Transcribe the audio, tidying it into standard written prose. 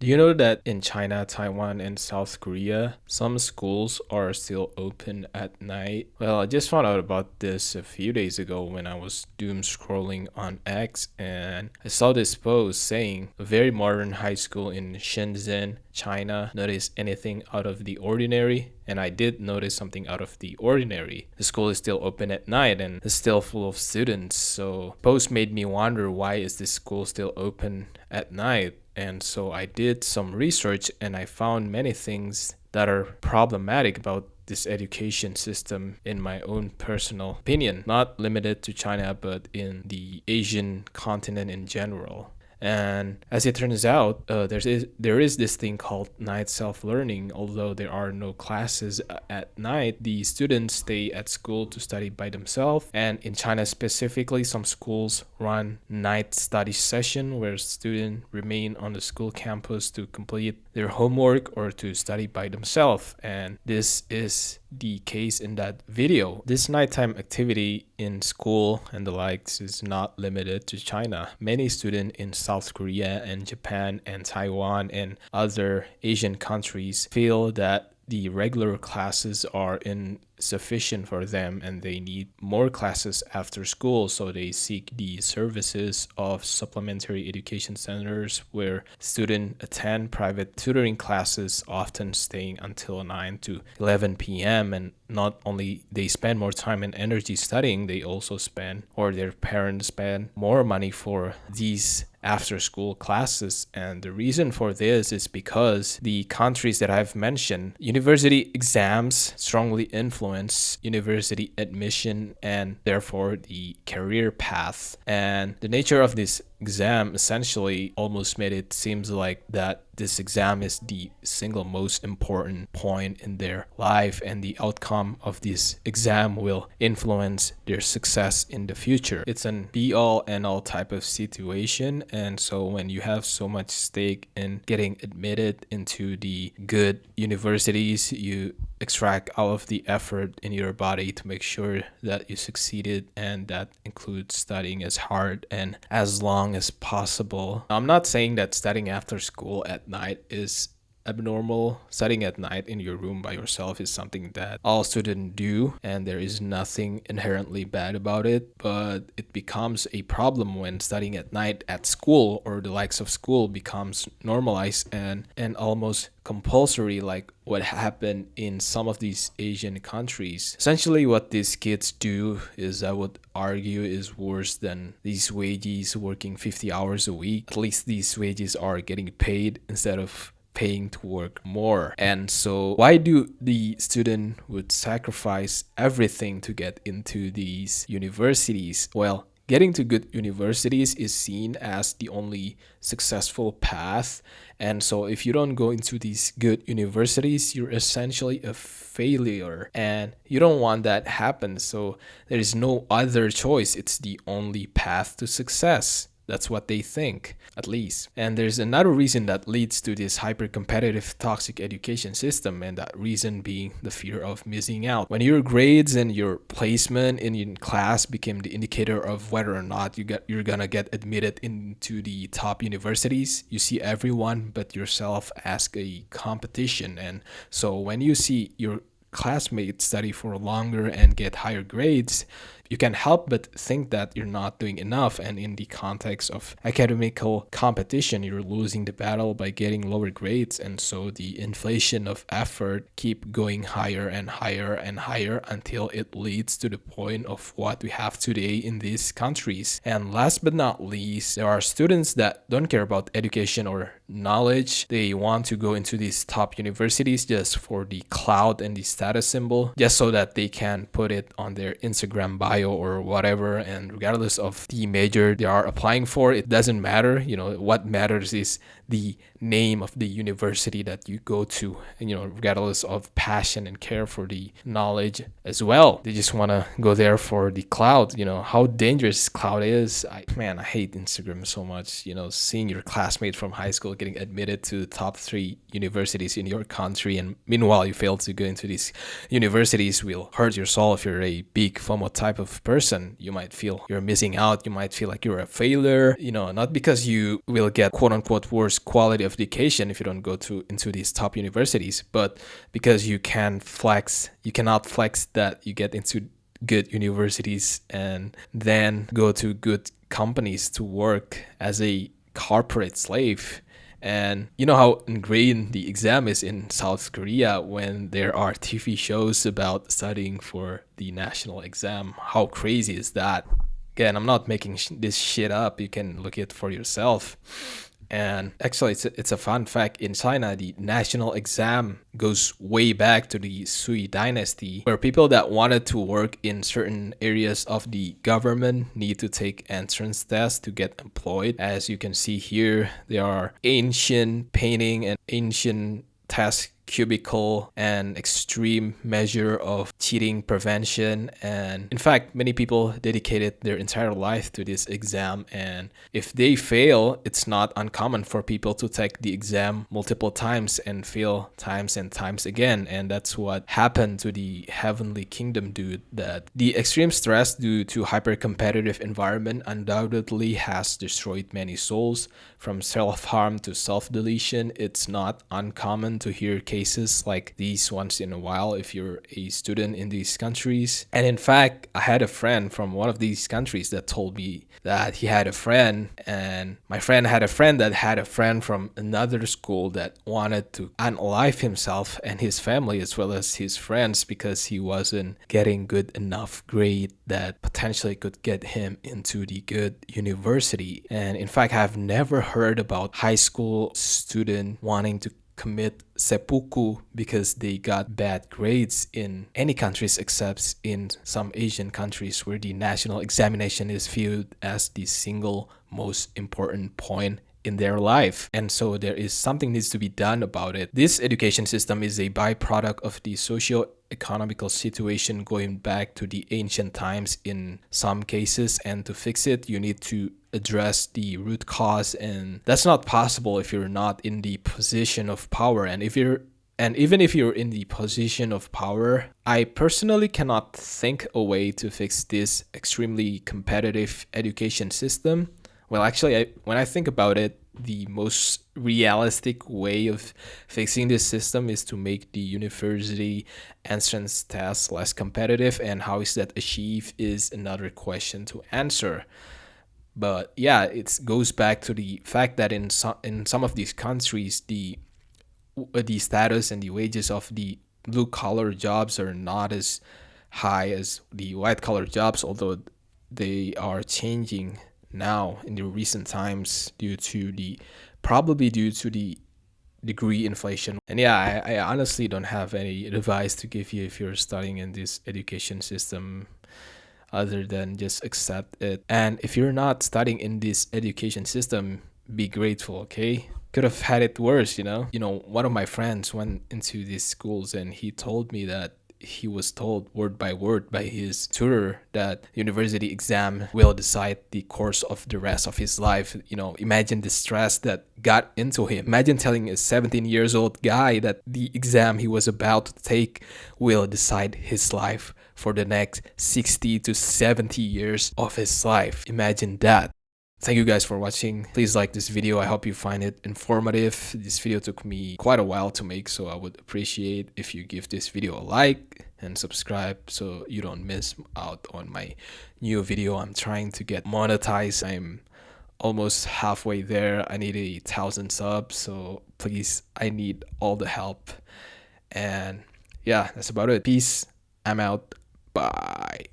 Do you know that in China, Taiwan, and South Korea, some schools are still open at night? Well, I just found out about this a few days ago when I was doom scrolling on X, and I saw this post saying a very modern high school in Shenzhen, China, noticed anything out of the ordinary. And I did notice something out of the ordinary. The school is still open at night and is still full of students. So post made me wonder, why is this school still open at night? And so I did some research and I found many things that are problematic about this education system, in my own personal opinion, not limited to China, but in the Asian continent in general. And as it turns out, there is this thing called night self-learning. Although there are no classes at night, the students stay at school to study by themselves. And in China specifically, some schools run night study session where students remain on the school campus to complete their homework or to study by themselves. And this is the case in that video. This nighttime activity in school and the likes is not limited to China. Many students in South Korea and Japan and Taiwan and other Asian countries feel that the regular classes are insufficient for them and they need more classes after school, so they seek the services of supplementary education centers where students attend private tutoring classes, often staying until 9 to 11 p.m. And not only they spend more time and energy studying, they also spend, or their parents spend, more money for these after school classes. And the reason for this is because the countries that I've mentioned, university exams strongly influence university admission and therefore the career path. And the nature of this exam essentially almost made it seems like that this exam is the single most important point in their life, and the outcome of this exam will influence their success in the future. It's an be all and all type of situation. And so when you have so much stake in getting admitted into the good universities, you extract all of the effort in your body to make sure that you succeeded, and that includes studying as hard and as long as possible. I'm not saying that studying after school at night is abnormal. Studying at night in your room by yourself is something that all students do, and there is nothing inherently bad about it. But it becomes a problem when studying at night at school or the likes of school becomes normalized and almost compulsory, like what happened in some of these Asian countries. Essentially, what these kids do is, I would argue, is worse than these wages working 50 hours a week. At least these wages are getting paid instead of paying to work more. And so why do the student would sacrifice everything to get into these universities? Well, getting to good universities is seen as the only successful path. And so if you don't go into these good universities, you're essentially a failure. And you don't want that happen. So there is no other choice. It's the only path to success. That's what they think, at least. And there's another reason that leads to this hyper-competitive toxic education system, and that reason being the fear of missing out. When your grades and your placement in class became the indicator of whether or not you're gonna get admitted into the top universities, you see everyone but yourself as a competition. And so when you see your classmates study for longer and get higher grades, you can help but think that you're not doing enough. And in the context of academical competition, you're losing the battle by getting lower grades. And so the inflation of effort keep going higher and higher and higher until it leads to the point of what we have today in these countries. And last but not least, there are students that don't care about education or knowledge. They want to go into these top universities just for the clout and the status symbol, just so that they can put it on their Instagram bio or whatever. And regardless of the major they are applying for, it doesn't matter. What matters is the name of the university that you go to, and regardless of passion and care for the knowledge as well. They just want to go there for the cloud. How dangerous cloud is. I hate Instagram so much. Seeing your classmate from high school getting admitted to the top 3 universities in your country, and meanwhile you fail to go into these universities, will hurt your soul. If you're a big FOMO type of person, you might feel you're missing out. You might feel like you're a failure, not because you will get quote unquote worse quality of of education if you don't go to into these top universities. But because you cannot flex that you get into good universities and then go to good companies to work as a corporate slave. And you know how ingrained the exam is in South Korea when there are TV shows about studying for the national exam. How crazy is that? Again, I'm not making this shit up. You can look it for yourself. And actually, it's a fun fact. In China, the national exam goes way back to the Sui dynasty, where people that wanted to work in certain areas of the government need to take entrance tests to get employed. As you can see here, there are ancient painting and ancient task cubicle and extreme measure of cheating prevention. And in fact, many people dedicated their entire life to this exam, and if they fail, it's not uncommon for people to take the exam multiple times and fail times and times again. And that's what happened to the Heavenly Kingdom dude. That the extreme stress due to hyper competitive environment undoubtedly has destroyed many souls. From self-harm to self-deletion, it's not uncommon to hear cases like these once in a while if you're a student in these countries. And in fact, I had a friend from one of these countries that told me that he had a friend, and my friend had a friend that had a friend from another school that wanted to unalive himself and his family as well as his friends because he wasn't getting good enough grade that potentially could get him into the good university. And in fact, I've never heard about high school student wanting to commit seppuku because they got bad grades in any countries except in some Asian countries where the national examination is viewed as the single most important point in their life. And so there is something needs to be done about it. This education system is a byproduct of the socio-economical situation going back to the ancient times in some cases, and to fix it you need to address the root cause, and that's not possible if you're not in the position of power. And even if you're in the position of power, I personally cannot think a way to fix this extremely competitive education system. Well, actually, when I think about it, the most realistic way of fixing this system is to make the university entrance tests less competitive, and how is that achieved is another question to answer. But yeah, it goes back to the fact that in some of these countries, the status and the wages of the blue collar jobs are not as high as the white collar jobs, although they are changing now in the recent times probably due to the degree inflation. And yeah, I honestly don't have any advice to give you if you're studying in this education system other than just accept it. And if you're not studying in this education system, be grateful, okay? Could have had it worse, you know? One of my friends went into these schools and he told me that he was told word by word by his tutor that university exam will decide the course of the rest of his life. Imagine the stress that got into him. Imagine telling a 17 years old guy that the exam he was about to take will decide his life for the next 60 to 70 years of his life. Imagine that. Thank you guys for watching. Please like this video. I hope you find it informative. This video took me quite a while to make, so I would appreciate if you give this video a like and subscribe so you don't miss out on my new video. I'm trying to get monetized. I'm almost halfway there. I need 1,000 subs, so please, I need all the help. And yeah, that's about it. Peace. I'm out. Bye.